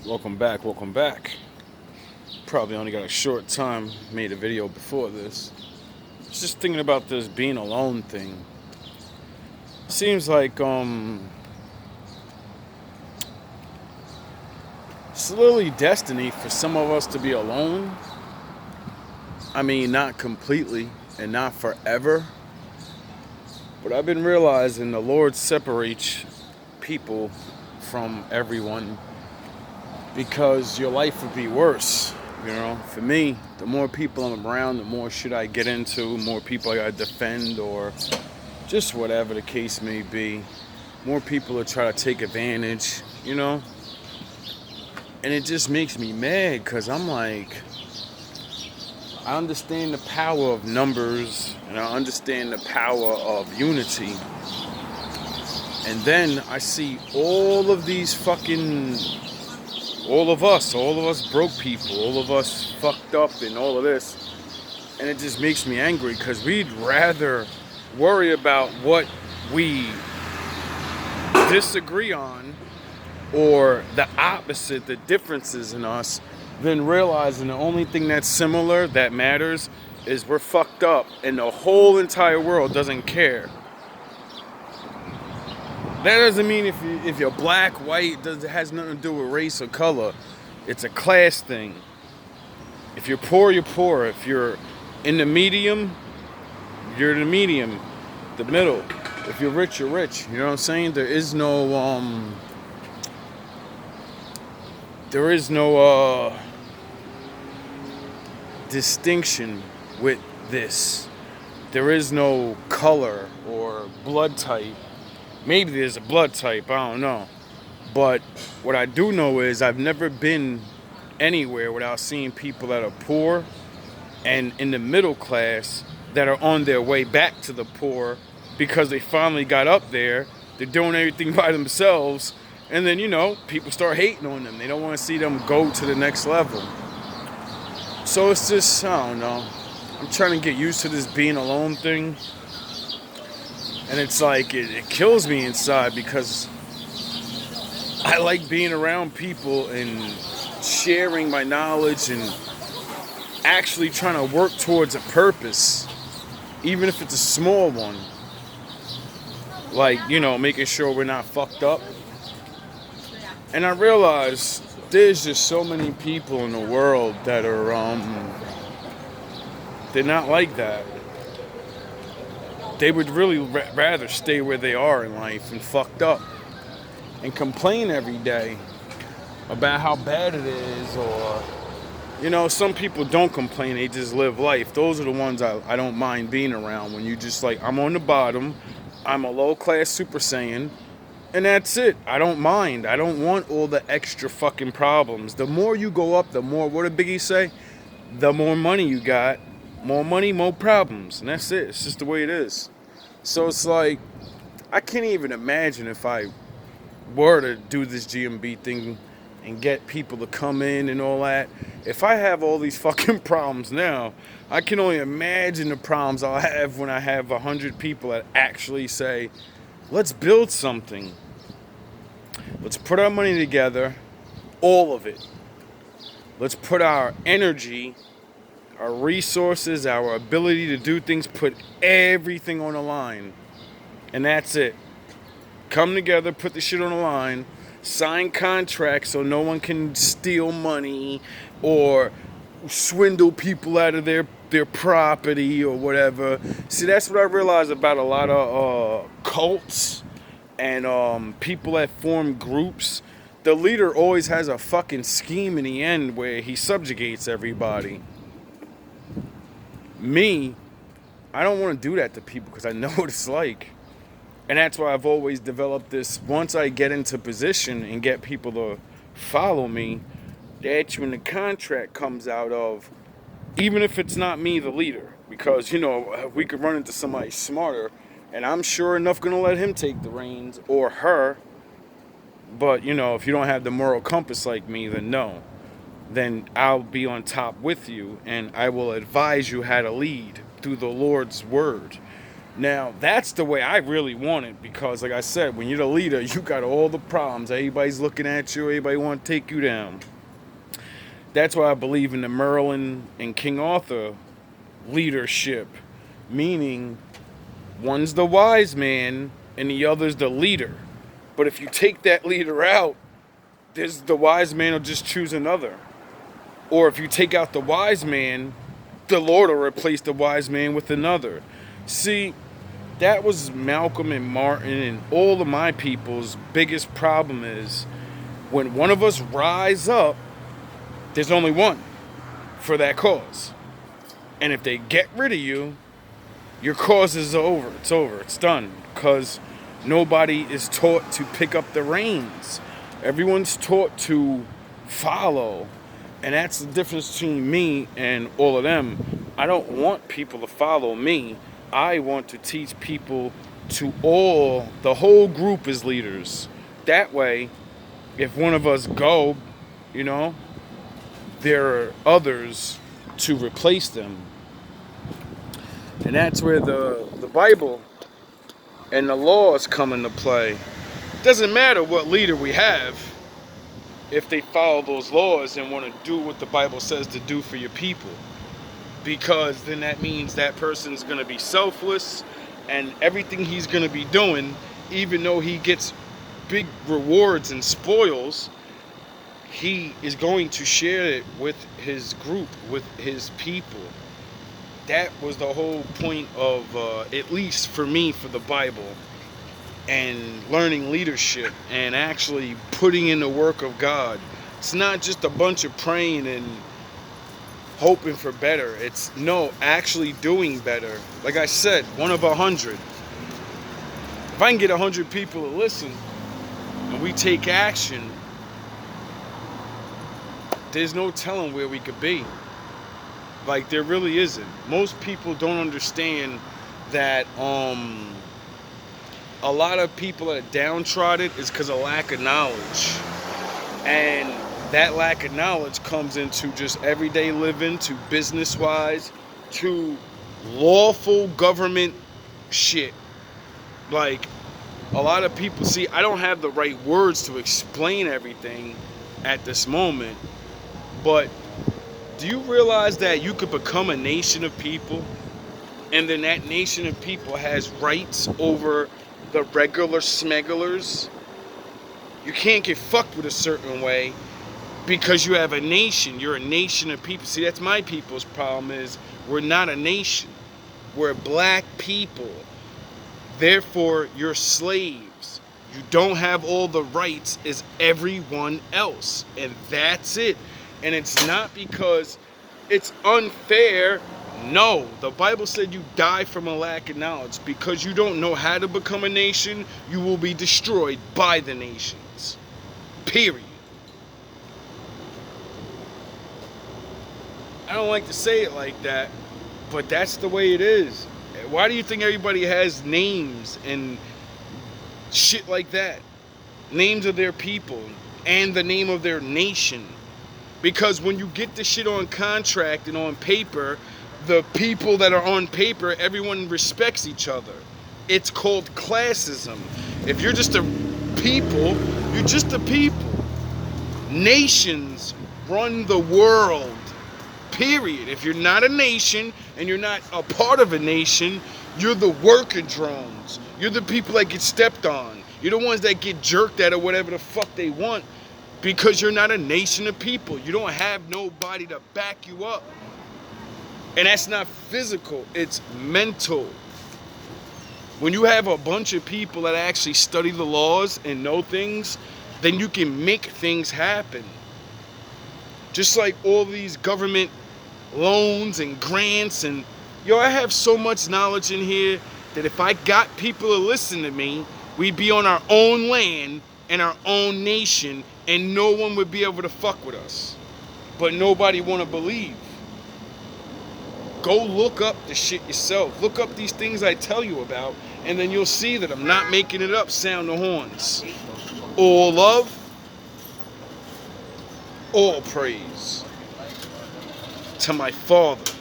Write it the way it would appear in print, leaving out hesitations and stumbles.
Welcome back, welcome back. Probably only got a short time, made a video before this. Just thinking about this being alone thing. Seems like it's literally destiny for some of us to be alone. I mean, not completely and not forever. But I've been realizing the Lord separates people from everyone because your life would be worse. For me, the more people I'm around, the more shit I get into, more people I gotta defend, or just whatever the case may be. More people will try to take advantage. And it just makes me mad because I'm like, I understand the power of numbers and I understand the power of unity. And then I see all of us broke people, all of us fucked up and all of this. And it just makes me angry because we'd rather worry about what we disagree on or the opposite, the differences in us, than realizing the only thing that's similar that matters is we're fucked up and the whole entire world doesn't care. That doesn't mean if you're black, white, it has nothing to do with race or color. It's a class thing. If you're poor, you're poor. If you're in the medium, you're the medium, the middle. If you're rich, you're rich. You know what I'm saying? There is no distinction with this. There is no color or blood type. Maybe there's a blood type, I don't know. But what I do know is I've never been anywhere without seeing people that are poor and in the middle class that are on their way back to the poor because they finally got up there. They're doing everything by themselves. And then, people start hating on them. They don't want to see them go to the next level. So it's just, I don't know. I'm trying to get used to this being alone thing. And it's like, it kills me inside because I like being around people and sharing my knowledge and actually trying to work towards a purpose, even if it's a small one. Like, making sure we're not fucked up. And I realize there's just so many people in the world that are, they're not like that. They would really rather stay where they are in life and fucked up and complain every day about how bad it is, or, some people don't complain, they just live life. Those are the ones I don't mind being around, when you just like, I'm on the bottom, I'm a low-class Super Saiyan, and that's it. I don't mind. I don't want all the extra fucking problems. The more you go up, the more, what did Biggie say? The more money you got, more money, more problems. And that's it. It's just the way it is. So it's like, I can't even imagine if I were to do this GMB thing and get people to come in and all that. If I have all these fucking problems now, I can only imagine the problems I'll have when I have 100 people that actually say, let's build something. Let's put our money together, all of it. Let's put our energy, our resources, our ability to do things, put everything on the line. And that's it. Come together, put the shit on the line, sign contracts so no one can steal money or swindle people out of their property or whatever. See, that's what I realized about a lot of cults and people that form groups. The leader always has a fucking scheme in the end where he subjugates everybody. Me, I don't want to do that to people because I know what it's like. And that's why I've always developed this. Once I get into position and get people to follow me, that's when the contract comes out of, even if it's not me, the leader. Because, we could run into somebody smarter, and I'm sure enough going to let him take the reins, or her. But, if you don't have the moral compass like me, then no. Then I'll be on top with you, and I will advise you how to lead through the Lord's word. Now, that's the way I really want it because, like I said, when you're the leader, you got all the problems. Everybody's looking at you. Everybody want to take you down. That's why I believe in the Merlin and King Arthur leadership, meaning one's the wise man and the other's the leader. But if you take that leader out, the wise man will just choose another. Or if you take out the wise man, the Lord will replace the wise man with another. See, that was Malcolm and Martin and all of my people's biggest problem is when one of us rise up, there's only one for that cause. And if they get rid of you, your cause is over. It's over. It's done. Because nobody is taught to pick up the reins. Everyone's taught to follow. And that's the difference between me and all of them. I don't want people to follow me. I want to teach people the whole group as leaders. That way, if one of us go, there are others to replace them. And that's where the Bible and the laws come into play. It doesn't matter what leader we have if they follow those laws and want to do what the Bible says to do for your people. Because then that means that person's going to be selfless and everything he's going to be doing, even though he gets big rewards and spoils, he is going to share it with his group, with his people. That was the whole point of, at least for me, for the Bible, and learning leadership and actually putting in the work of God. It's not just a bunch of praying and hoping for better. It's actually doing better. Like I said, 1 of 100. If I can get 100 people to listen and we take action, there's no telling where we could be. Like, there really isn't. Most people don't understand that a lot of people that are downtrodden is because of lack of knowledge. And that lack of knowledge comes into just everyday living, to business-wise, to lawful government shit. Like, a lot of people, see, I don't have the right words to explain everything at this moment, but do you realize that you could become a nation of people, and then that nation of people has rights over the regular smugglers? You can't get fucked with a certain way because you have a nation. You're a nation of people. See, that's my people's problem is we're not a nation. We're black people. Therefore, you're slaves. You don't have all the rights as everyone else. And that's it. And it's not because it's unfair. No, the Bible said you die from a lack of knowledge. Because you don't know how to become a nation, you will be destroyed by the nations. Period. I don't like to say it like that, but that's the way it is. Why do you think everybody has names and shit like that? Names of their people and the name of their nation. Because when you get the shit on contract and on paper, the people that are on paper, everyone respects each other. It's called classism. If you're just a people, you're just a people. Nations run the world. Period. If you're not a nation and you're not a part of a nation, you're the worker drones. You're the people that get stepped on. You're the ones that get jerked at or whatever the fuck they want. Because you're not a nation of people. You don't have nobody to back you up. And that's not physical, it's mental. When you have a bunch of people that actually study the laws and know things, then you can make things happen. Just like all these government loans and grants and, I have so much knowledge in here that if I got people to listen to me, we'd be on our own land and our own nation, and no one would be able to fuck with us. But nobody want to believe. Go look up the shit yourself. Look up these things I tell you about, and then you'll see that I'm not making it up. Sound the horns. All love, all praise to my Father.